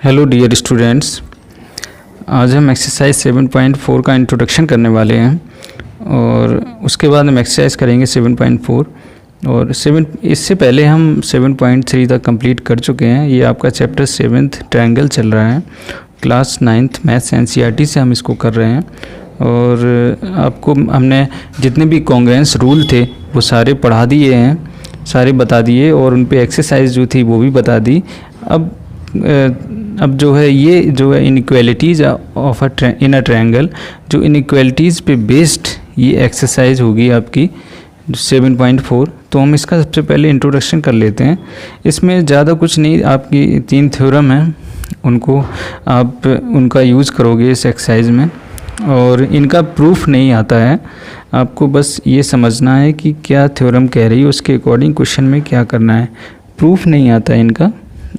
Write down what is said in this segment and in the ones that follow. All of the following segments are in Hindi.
हेलो डियर स्टूडेंट्स, आज हम एक्सरसाइज 7.4 का इंट्रोडक्शन करने वाले हैं और उसके बाद हम एक्सरसाइज करेंगे 7.4 और इससे पहले हम 7.3 तक कंप्लीट कर चुके हैं। ये आपका चैप्टर 7th ट्रायंगल चल रहा है। क्लास 9th मैथ्स एनसीईआरटी से हम इसको कर रहे हैं और आपको हमने जितने भी कॉन्ग्रुएंस रूल थे वो सारे पढ़ा दिए हैं, सारे बता दिए और उन पे एक्सरसाइज जो थी वो भी बता दी। अब जो है ये जो है inequalities of in a triangle, जो इनइक्वालिटीज़ पे बेस्ड ये एक्सरसाइज होगी आपकी 7.4। तो हम इसका सबसे पहले इंट्रोडक्शन कर लेते हैं। इसमें ज़्यादा कुछ नहीं, आपकी 3 थ्योरम हैं, उनको आप उनका यूज़ करोगे इस एक्सरसाइज में और इनका प्रूफ नहीं आता है। आपको बस ये समझना है कि क्या थ्योरम कह रही है, उसके अकॉर्डिंग क्वेश्चन में क्या करना है। प्रूफ नहीं आता है इनका,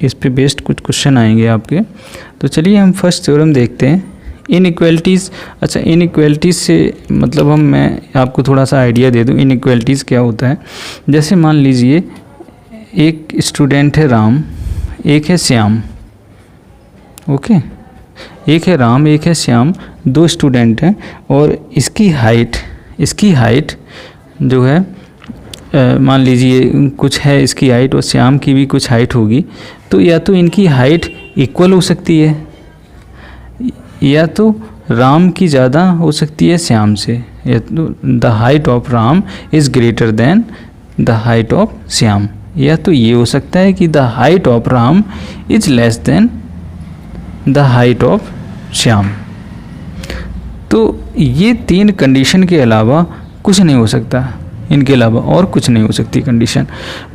इस पे बेस्ड कुछ क्वेश्चन आएंगे आपके। तो चलिए हम फर्स्ट थ्योरम देखते हैं, इनइक्वालिटीज़। अच्छा, इनइक्वालिटीज़ से मतलब मैं आपको थोड़ा सा आइडिया दे दूं इनइक्वालिटीज़ क्या होता है। जैसे मान लीजिए एक स्टूडेंट है राम, एक है श्याम। ओके, एक है राम, एक है श्याम, 2 स्टूडेंट हैं और इसकी हाइट जो है मान लीजिए कुछ है इसकी हाइट और श्याम की भी कुछ हाइट होगी। तो या तो इनकी हाइट इक्वल हो सकती है या तो राम की ज़्यादा हो सकती है श्याम से, या तो the height of Ram is greater then the height of Shyam, या तो ये हो सकता है कि the height of Ram is less than the height of Shyam. तो ये 3 कंडीशन के अलावा कुछ नहीं हो सकता, इनके अलावा और कुछ नहीं हो सकती कंडीशन।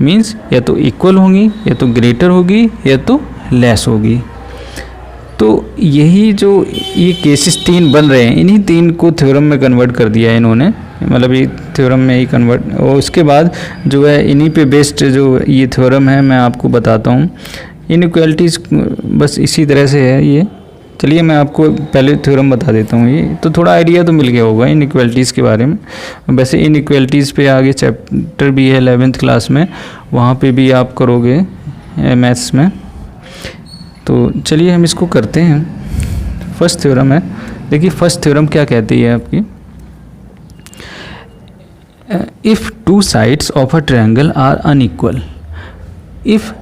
मींस या तो इक्वल होंगी, या तो ग्रेटर होगी, या तो लेस होगी। तो यही जो ये केसेस 3 बन रहे हैं, इन्हीं 3 को थ्योरम में कन्वर्ट कर दिया है इन्होंने, मतलब ये थ्योरम में ही कन्वर्ट। और उसके बाद जो है इन्हीं पे बेस्ड जो ये थ्योरम है मैं आपको बताता हूँ। इनइक्वालिटीज़ बस इसी तरह से है ये। चलिए मैं आपको पहले थ्योरम बता देता हूँ, ये तो थोड़ा आइडिया तो मिल गया होगा इनइक्वालिटीज़ के बारे में। वैसे इनइक्वालिटीज़ पे आगे चैप्टर भी है 11th क्लास में, वहाँ पे भी आप करोगे मैथ्स में। तो चलिए हम इसको करते हैं। फर्स्ट थ्योरम है, देखिए फर्स्ट थ्योरम क्या कहती है आपकी। If 2 sides of a triangle are unequal, if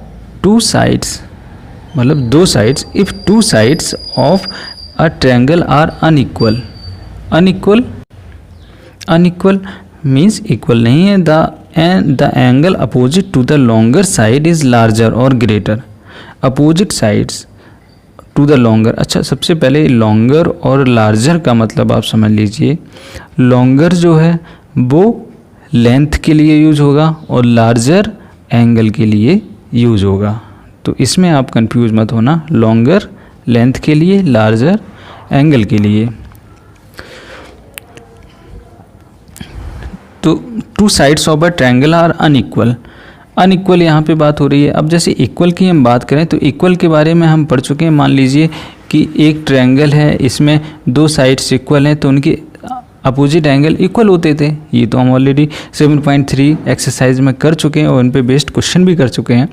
2 sides मतलब 2 sides, if 2 sides of a triangle are unequal, unequal means equal नहीं है। The angle opposite to the longer side is larger और greater. Opposite sides to the longer, अच्छा सबसे पहले लॉन्गर और लार्जर का मतलब आप समझ लीजिए। लॉन्गर जो है वो लेंथ के लिए यूज होगा और लार्जर एंगल के लिए यूज होगा। तो इसमें आप कंफ्यूज मत होना, लॉन्गर लेंथ के लिए, लार्जर एंगल के लिए। तो 2 sides of a triangle are unequal, unequal यहाँ पे बात हो रही है। अब जैसे इक्वल की हम बात करें तो इक्वल के बारे में हम पढ़ चुके हैं। मान लीजिए कि एक ट्रायंगल है, इसमें 2 साइड्स इक्वल हैं तो उनके अपोजिट एंगल इक्वल होते थे। ये तो हम ऑलरेडी 7.3 एक्सरसाइज में कर चुके हैं और उन पे बेस्ड क्वेश्चन भी कर चुके हैं।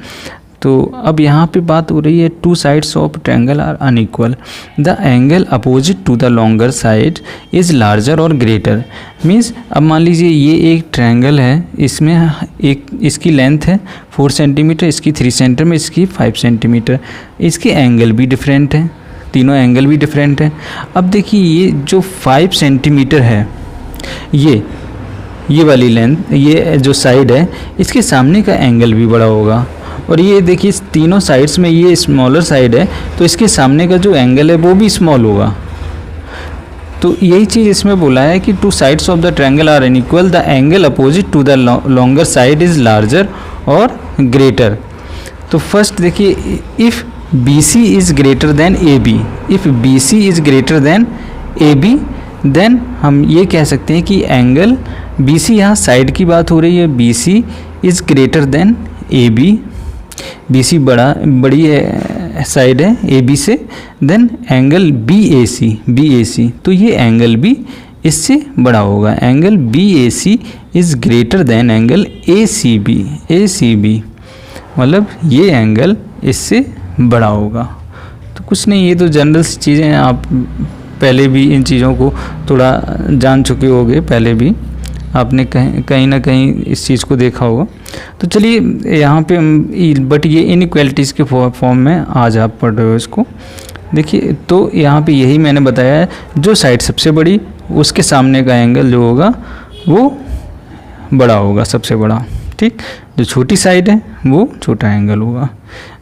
तो अब यहाँ पे बात हो रही है 2 sides of triangle are unequal, the angle opposite to the longer side is larger और ग्रेटर। मीन्स अब मान लीजिए ये एक ट्रायंगल है, इसमें एक इसकी लेंथ है 4 सेंटीमीटर, इसकी 3 सेंटीमीटर, इसकी 5 सेंटीमीटर। इसके एंगल भी डिफरेंट हैं, तीनों एंगल भी डिफरेंट हैं। अब देखिए ये जो 5 सेंटीमीटर है, ये वाली लेंथ, ये जो साइड है, इसके सामने का एंगल भी बड़ा होगा। और ये देखिए तीनों साइड्स में ये स्मॉलर साइड है तो इसके सामने का जो एंगल है वो भी स्मॉल होगा। तो यही चीज़ इसमें बोला है कि 2 sides of the triangle are unequal, the angle opposite to the longer side is larger और ग्रेटर। तो फर्स्ट देखिए, if BC is greater than AB, if BC is greater than AB then हम ये कह सकते हैं कि एंगल BC, यहाँ साइड की बात हो रही है, BC is greater than AB, BC बड़ी है साइड है AB से, देन एंगल BAC, तो ये एंगल भी इससे बड़ा होगा। Angle BAC is greater then angle ACB, मतलब ये एंगल इससे बड़ा होगा। तो कुछ नहीं, ये तो जनरल सी चीज़ें हैं, आप पहले भी इन चीज़ों को थोड़ा जान चुके होंगे, पहले भी आपने कहीं ना कहीं इस चीज़ को देखा होगा। तो चलिए यहाँ पे बट ये इनइक्वालिटीज़ के फॉर्म में आज आप पढ़ रहे हो इसको। देखिए तो यहाँ पे यही मैंने बताया है, जो साइड सबसे बड़ी उसके सामने का एंगल जो होगा वो बड़ा होगा, सबसे बड़ा, ठीक। जो छोटी साइड है वो छोटा एंगल होगा।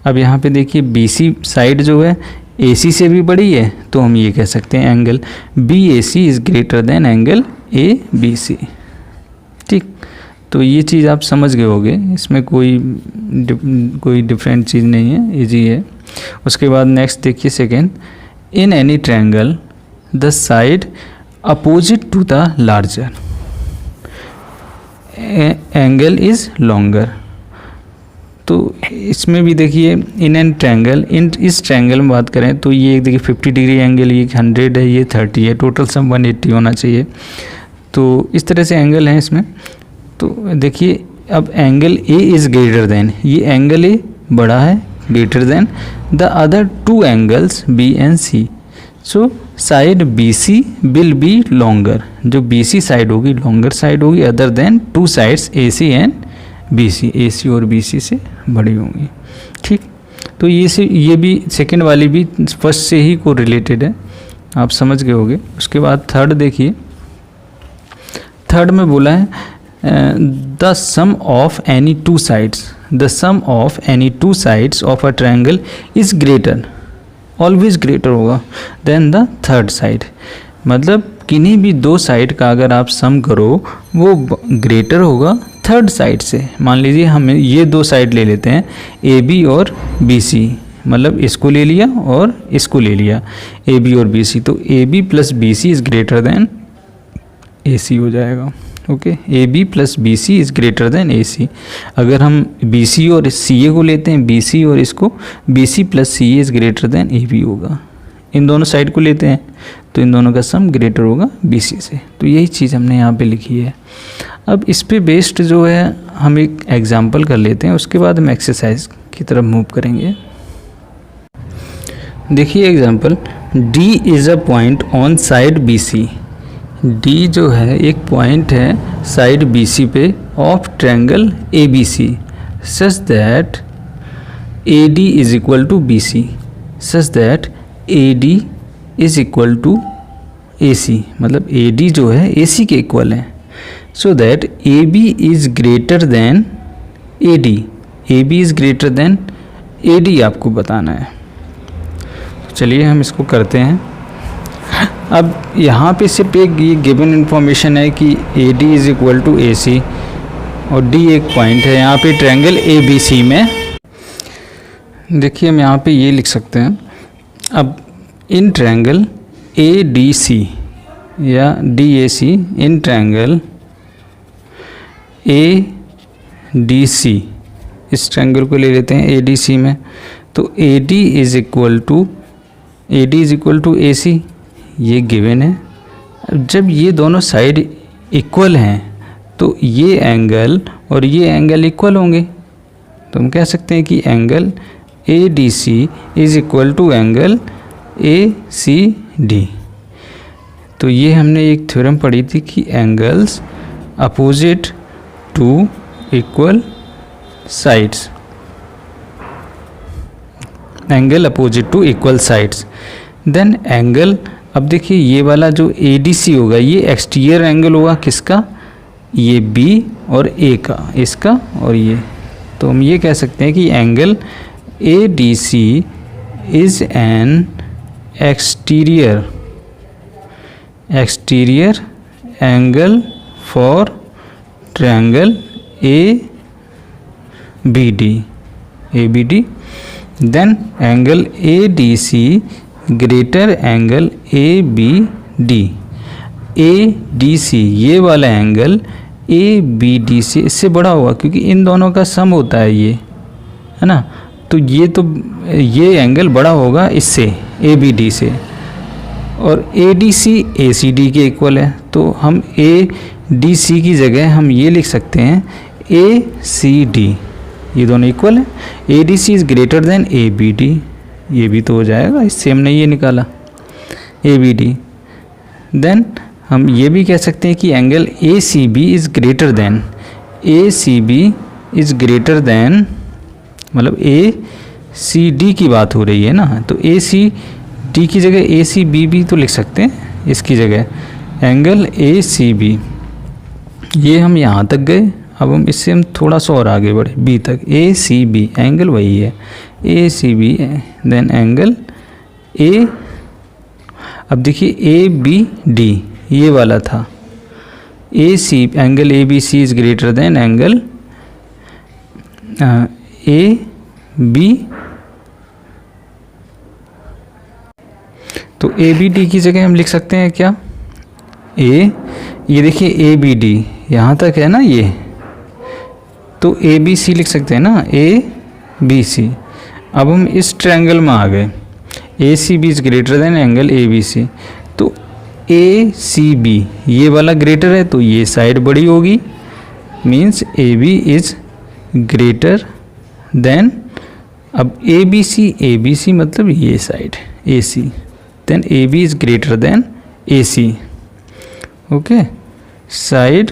अब यहाँ पे देखिए BC साइड जो है AC से भी बड़ी है, तो हम ये कह सकते हैं angle BAC is greater then angle ABC, ठीक। तो ये चीज़ आप समझ गए होंगे, इसमें कोई डिफरेंट चीज़ नहीं है, इजी है। उसके बाद नेक्स्ट देखिए second, in any triangle the side opposite to the larger angle is longer. तो इसमें भी देखिए इन एन ट्रायंगल, इस ट्रायंगल में बात करें तो ये देखिए 50 डिग्री एंगल, ये 100 है, ये 30 है, टोटल सम 180 होना चाहिए। तो इस तरह से एंगल हैं इसमें। तो देखिए अब angle A is greater then, ये एंगल A बड़ा है, greater than the other two angles B and C। So side BC will be longer, जो BC साइड होगी लॉन्गर साइड होगी other than two sides AC and BC, AC और BC से बड़ी होंगी, ठीक। तो ये भी सेकंड वाली भी फर्स्ट से ही को रिलेटेड है, आप समझ गए होंगे। उसके बाद थर्ड देखिए, थर्ड में बोला है the sum of any two sides, the sum of any two sides of a triangle is greater, always greater होगा देन द थर्ड साइड। मतलब किन्हीं भी दो साइड का अगर आप सम करो वो ग्रेटर होगा थर्ड साइड से। मान लीजिए हम ये दो साइड ले लेते हैं AB और BC, मतलब इसको ले लिया और इसको ले लिया AB और BC, तो AB plus BC is greater than AC हो जाएगा, okay. AB plus BC is greater than AC। अगर हम BC और CA को लेते हैं, BC और इसको, BC plus CA is greater than AB होगा। इन दोनों साइड को लेते हैं तो इन दोनों का सम ग्रेटर होगा BC से। तो यही चीज़ हमने यहाँ पे लिखी है। अब इस पे बेस्ड जो है हम एक एग्जांपल कर लेते हैं, उसके बाद हम एक्सरसाइज की तरफ मूव करेंगे। देखिए example, D is a point on side BC। D जो है एक पॉइंट है साइड BC पे of triangle ABC such that AD is equal to BC such that AD is equal to AC, मतलब AD जो है AC के इक्वल है। So that AB is greater than AD, AB is greater than AD आपको बताना है। तो चलिए हम इसको करते हैं। अब यहाँ पे सिर्फ एक ये गिवन इन्फॉर्मेशन है कि AD is equal to AC और D एक पॉइंट है यहाँ पे ट्रायंगल ABC में। देखिए हम यहाँ पे ये लिख सकते हैं, अब इन ट्रायंगल ADC या DAC, इन ट्रायंगल ADC, इस ट्रायंगल को ले लेते हैं ADC में, तो AD is equal to AC, ये गिवन है। अब जब ये दोनों साइड इक्वल हैं तो ये एंगल और ये एंगल इक्वल होंगे, तो हम कह सकते हैं कि angle ADC is equal to angle ACD। तो ये हमने एक थ्योरम पढ़ी थी कि angles opposite to equal sides, angle opposite to equal sides, then angle. अब देखिए ये वाला जो ADC होगा ये एक्सटीरियर एंगल होगा किसका, ये B और A का, इसका और ये। तो हम ये कह सकते हैं कि angle ADC is an exterior angle for triangle ABD, then angle ADC greater angle ADC, ये वाला एंगल ABD से इससे बड़ा होगा क्योंकि इन दोनों का सम होता है ये, है ना। तो ये एंगल बड़ा होगा इससे ABD से, और ADC ACD के इक्वल है, तो हम ADC की जगह हम ये लिख सकते हैं ACD, ये दोनों इक्वल है। ADC is greater then ABD, ये भी तो हो जाएगा, इससे हमने ये निकाला ABD। देन हम ये भी कह सकते हैं कि angle ACB is greater then, ACB is greater then, मतलब ACD की बात हो रही है ना, तो ACD की जगह ACB भी तो लिख सकते हैं इसकी जगह। एंगल ACB, ये हम यहाँ तक गए, अब हम इससे हम थोड़ा सा और आगे बढ़े B तक। ACB एंगल वही है ACB, देन एंगल A, अब देखिए ABD ये वाला था, AC angle ABC is greater then angle AB, तो ABD की जगह हम लिख सकते हैं क्या, ये देखिए ABD यहाँ तक है ना ये, तो ABC लिख सकते हैं ना, ABC। अब हम इस ट्रायंगल में आ गए, ACB is greater then angle ABC, तो ACB ये वाला ग्रेटर है तो ये साइड बड़ी होगी, means AB is greater than, अब ABC मतलब ये side AC, then AB is greater than AC। Okay, side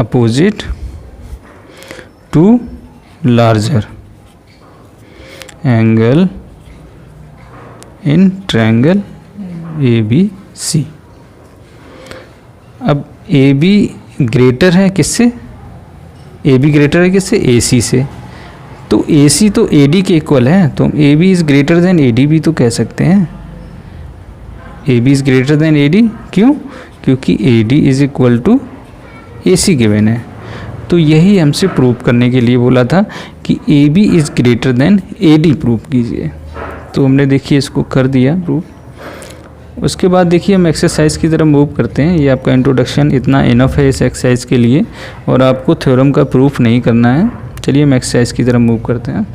opposite to larger angle in triangle ABC। अब AB ग्रेटर है किससे, AB ग्रेटर है किससे, AC से, तो AC तो AD के इक्वल है, तो हम AB is greater than AD भी तो कह सकते हैं। AB is greater than AD, क्यों, क्योंकि AD is equal to AC given है। तो यही हमसे प्रूव करने के लिए बोला था कि AB is greater than AD prove कीजिए, तो हमने देखिए इसको कर दिया प्रूव। उसके बाद देखिए हम एक्सरसाइज की तरफ मूव करते हैं। ये आपका इंट्रोडक्शन इतना इनफ है इस एक्सरसाइज के लिए, और आपको थ्योरम का प्रूफ नहीं करना है। चलिए हम एक्सरसाइज की तरफ मूव करते हैं।